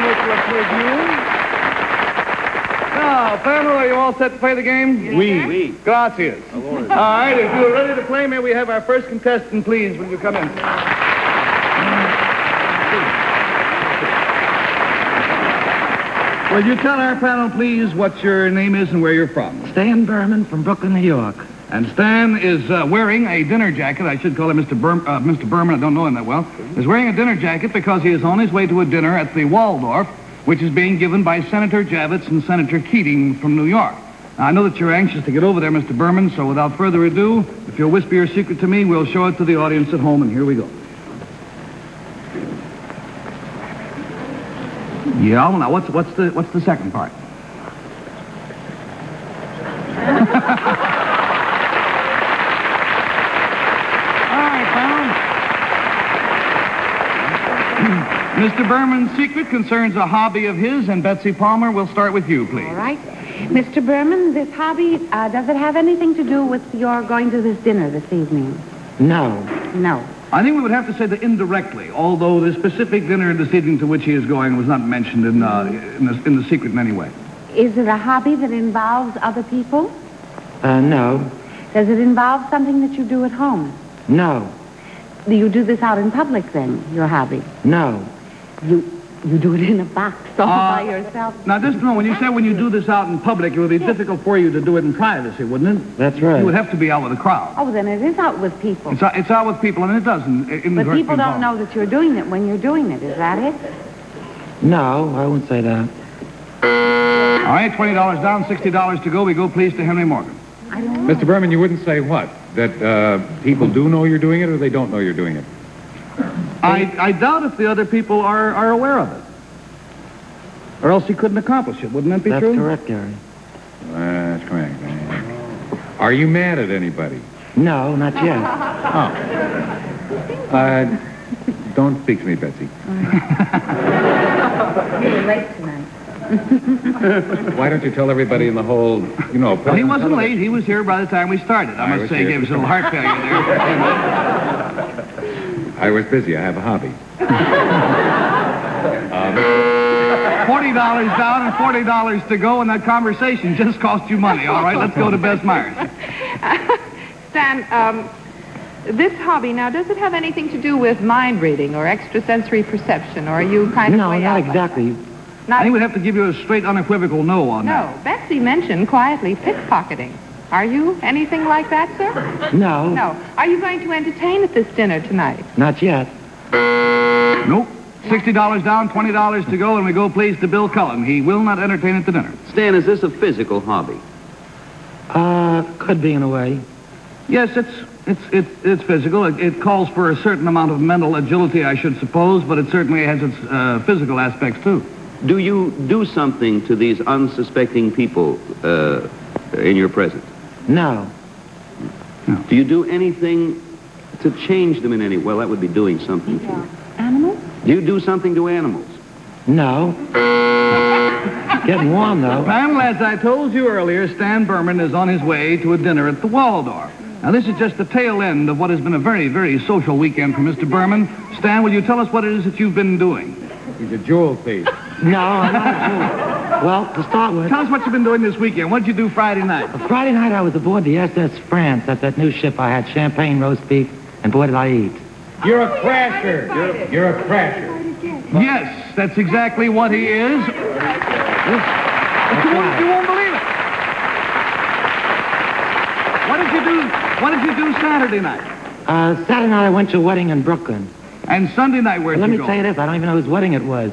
Nicholas with you. Now, Pamela, are you all set to play the game? Oui. Gracias. All right, if you're ready to play, may we have our first contestant, please, when you come in. Will you tell our panel, please, what your name is and where you're from? Stan Berman from Brooklyn, New York. And Stan is wearing a dinner jacket. I should call him Mr. Berman. I don't know him that well. Is wearing a dinner jacket because he is on his way to a dinner at the Waldorf, which is being given by Senator Javits and Senator Keating from New York. Now, I know that you're anxious to get over there, Mr. Berman, so without further ado, if you'll whisper your secret to me, we'll show it to the audience at home, and here we go. Yeah, well, now, what's the second part? Mr. Berman's secret concerns a hobby of his, and Betsy Palmer, we'll start with you, please. All right. Mr. Berman, this hobby, does it have anything to do with your going to this dinner this evening? No. No. I think we would have to say that indirectly, although the specific dinner this evening to which he is going was not mentioned in the secret in any way. Is it a hobby that involves other people? No. Does it involve something that you do at home? No. Do you do this out in public, then, your hobby? No. You do it in a box all by yourself? Now, just know, when you say when you do this out in public, it would be difficult for you to do it in privacy, wouldn't it? That's right. You would have to be out with a crowd. Oh, then it is out with people. It's out with people, and it doesn't. But people don't know that you're doing it when you're doing it. Is that it? No, I won't say that. All right, $20 down, $60 to go. We go, please, to Henry Morgan. I don't know. Mr. Berman, you wouldn't say what? That people do know you're doing it, or they don't know you're doing it? I doubt if the other people are aware of it. Or else he couldn't accomplish it. Wouldn't that be true? That's correct, Gary. That's correct. Are you mad at anybody? No, not yet. Oh. Don't speak to me, Betsy. You were late tonight. Why don't you tell everybody in the whole, Well, he wasn't late. He was here by the time we started. I must say, he gave us a little heart failure there. I was busy. I have a hobby. $40 down and $40 to go, and that conversation just cost you money. All right, let's go to Bess Myers. Stan, this hobby, now, does it have anything to do with mind reading or extrasensory perception, or are you kind of No, way not out? exactly. I think we'd have to give you a straight, unequivocal no on that. No, Betsy mentioned quietly pickpocketing. Are you anything like that, sir? No. No. Are you going to entertain at this dinner tonight? Not yet. Nope. $60 down, $20 to go, and we go, please, to Bill Cullen. He will not entertain at the dinner. Stan, is this a physical hobby? Could be in a way. Yes, it's physical. It calls for a certain amount of mental agility, I should suppose, but it certainly has its physical aspects, too. Do you do something to these unsuspecting people in your presence? No. Do you do anything to change them in any... Well, that would be doing something to you. Animals? Do you do something to animals? No. Getting warm, though. Pamela, as I told you earlier, Stan Berman is on his way to a dinner at the Waldorf. Now, this is just the tail end of what has been a very, very social weekend for Mr. Berman. Stan, will you tell us what it is that you've been doing? He's a jewel thief. No, I'm not a Jew. Well, to start with... Tell us what you've been doing this weekend. What did you do Friday night? Friday night, I was aboard the SS France. That's that new ship. I had champagne, roast beef, and boy, did I eat. You're a crasher. You're a crasher. Yes, that's exactly what he is. You won't believe it. What did you do Saturday night? Saturday night, I went to a wedding in Brooklyn. And Sunday night, where'd Let you me go? tell you this, I don't even know whose wedding it was.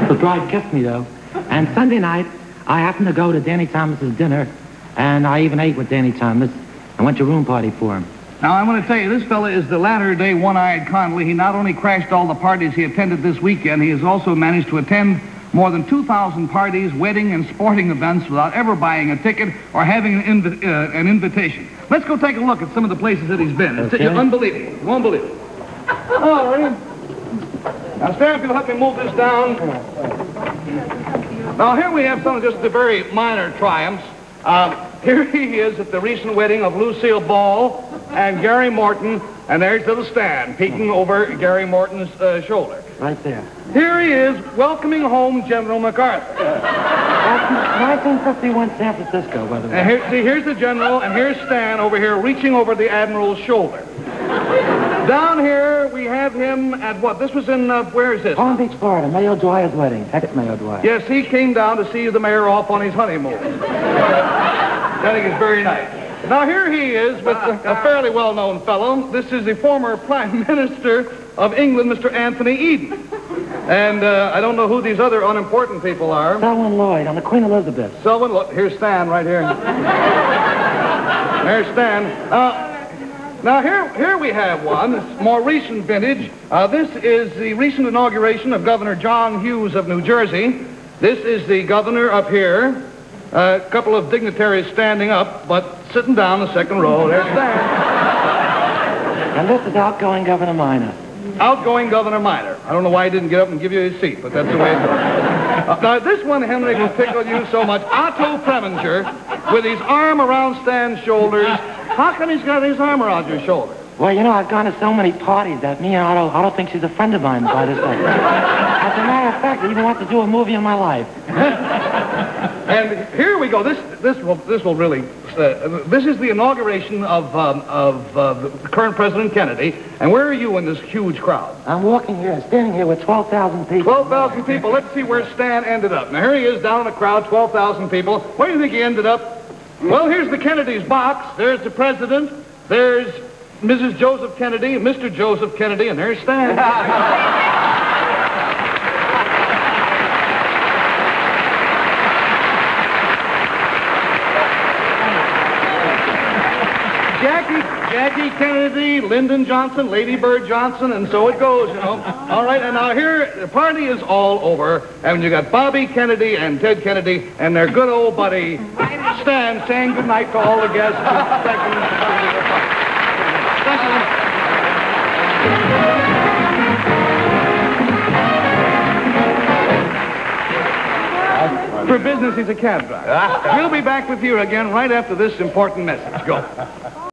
The bride kissed me, though. And Sunday night, I happened to go to Danny Thomas's dinner, and I even ate with Danny Thomas. I went to a room party for him. Now, I'm going to tell you, this fella is the latter-day one-eyed Connolly. He not only crashed all the parties he attended this weekend, he has also managed to attend more than 2,000 parties, wedding, and sporting events without ever buying a ticket or having an invitation. Let's go take a look at some of the places that he's been. It's unbelievable. You won't believe it. All right. Now, Stan, if you'll help me move this down. Now, here we have some of just the very minor triumphs. Here he is at the recent wedding of Lucille Ball and Gary Morton, And there's little Stan peeking over Gary Morton's shoulder. Right there. Here he is, welcoming home General MacArthur. That's 1951 San Francisco, by the way. And here's the General, and here's Stan over here reaching over the Admiral's shoulder. Down here, we have him at what? This was in, where is this? Palm Beach, Florida, Mayo Dwyer's wedding. Ex-Mayo Dwyer. Yes, he came down to see the mayor off on his honeymoon. I think it's very nice. Now, here he is with a fairly well-known fellow. This is the former Prime Minister of England, Mr. Anthony Eden. And I don't know who these other unimportant people are. Selwyn Lloyd on the Queen Elizabeth. Selwyn, look, here's Stan right here. There's Stan. Now, here we have one, this more recent vintage. This is the recent inauguration of Governor John Hughes of New Jersey. This is the governor up here. A couple of dignitaries standing up, but sitting down the second row. There's Stan. And this is outgoing Governor Minor. Outgoing Governor Minor. I don't know why he didn't get up and give you his seat, but that's the way it goes. Now, this one, Henry, will tickle you so much. Otto Preminger, with his arm around Stan's shoulders. How come he's got his arm around your shoulder? Well, you know, I've gone to so many parties that me and Otto think she's a friend of mine by this time. As a matter of fact, I even want to do a movie in my life. And here we go. This will really. This is the inauguration of the current President Kennedy. And where are you in this huge crowd? I'm walking here, standing here with 12,000 people. 12,000 people. Let's see where Stan ended up. Now, here he is down in the crowd, 12,000 people. Where do you think he ended up? Well, here's the Kennedy's box. There's the president. There's Mrs. Joseph Kennedy, Mr. Joseph Kennedy, and there's Stan. Jackie Kennedy, Lyndon Johnson, Lady Bird Johnson, and so it goes, you know. All right, and now here, the party is all over, and you got Bobby Kennedy and Ted Kennedy and their good old buddy Stan saying goodnight to all the guests. For business, he's a cab driver. We'll be back with you again right after this important message. Go.